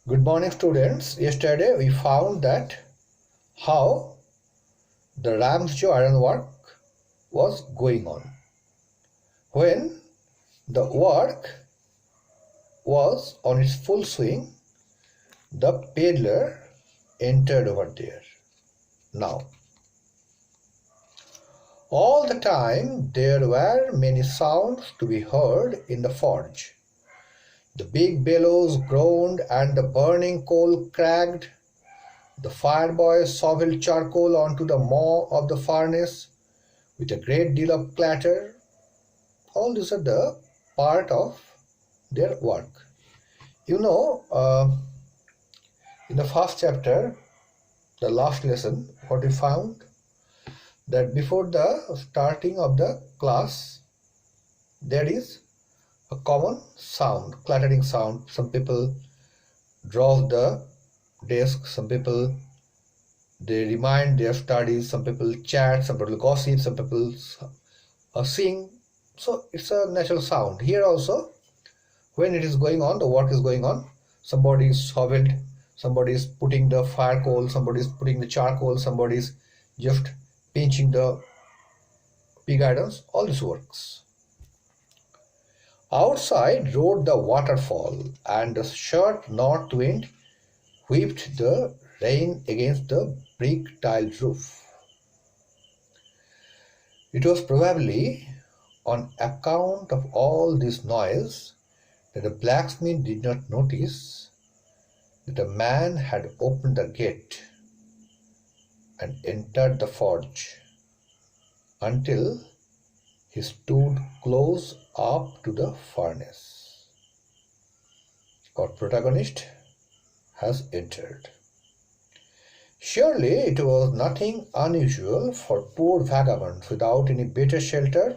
Good morning, students. Yesterday we found that how the Ramsjo ironwork was going on. When the work was on its full swing, the peddler entered over there. Now, all the time there were many sounds to be heard in the forge. The big bellows groaned and the burning coal cracked. The fireboy shoveled charcoal onto the maw of the furnace with a great deal of clatter. All these are the part of their work. You know, in the first chapter, the last lesson, what we found, that before the starting of the class, there is a common sound, clattering sound. Some people draw the desk, some people they remind their studies, some people chat, some people gossip, some people sing. So it's a natural sound. Here also, when it is going on, the work is going on, somebody is shoveled, somebody is putting the fire coal, somebody is putting the charcoal, somebody is just pinching the pig irons. All this works. Outside roared the waterfall, and the sharp north wind whipped the rain against the brick tiled roof. It was probably on account of all this noise that the blacksmith did not notice that a man had opened the gate and entered the forge until he stood close up to the furnace. Our protagonist has entered. Surely it was nothing unusual for poor vagabonds without any better shelter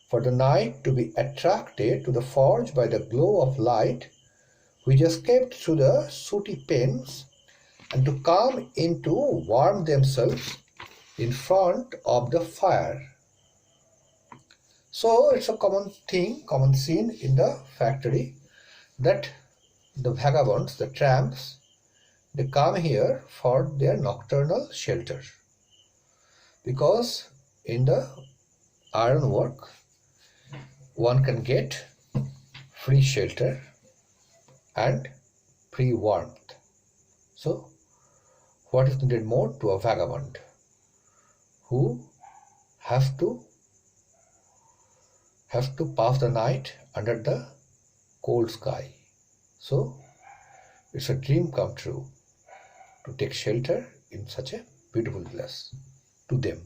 for the night to be attracted to the forge by the glow of light which escaped through the sooty panes and to come in to warm themselves in front of the fire. So it's a common thing, common scene in the factory that the vagabonds, the tramps, they come here for their nocturnal shelter, because in the ironwork one can get free shelter and free warmth. So what is needed more to a vagabond who has to pass the night under the cold sky? So it's a dream come true to take shelter in such a beautiful place to them.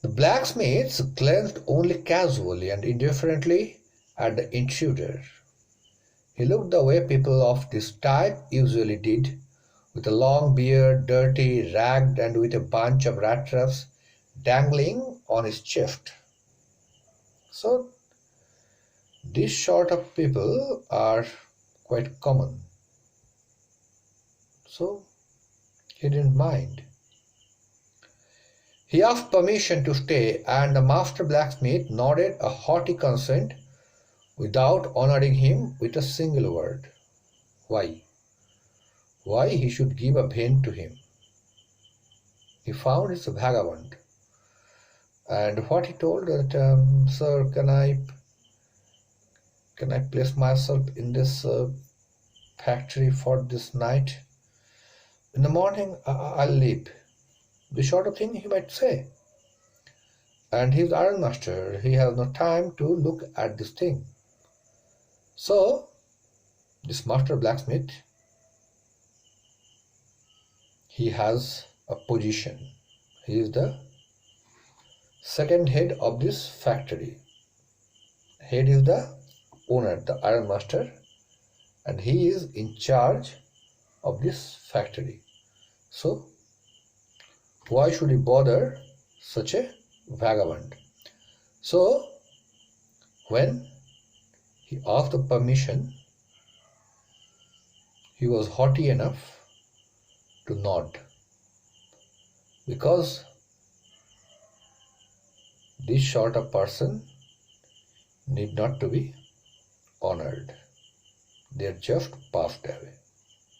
The blacksmiths glanced only casually and indifferently at the intruder. He looked the way people of this type usually did, with a long beard, dirty, ragged, and with a bunch of rattraps dangling on his chest. So these sort of people are quite common. So he didn't mind. He asked permission to stay, and the master blacksmith nodded a hearty consent without honoring him with a single word. Why? Why he should give a vent to him? He found it's a vagabond. And what he told that, sir, can I place myself in this factory for this night? In the morning, I'll leave. This sort of thing he might say. And he's iron master. He has no time to look at this thing. So, this master blacksmith, he has a position. He is the second head of this factory. Head is the owner, the iron master, and he is in charge of this factory. So why should he bother such a vagabond? So when he asked the permission, he was haughty enough to nod, because this sort of person need not to be honored. They just passed away.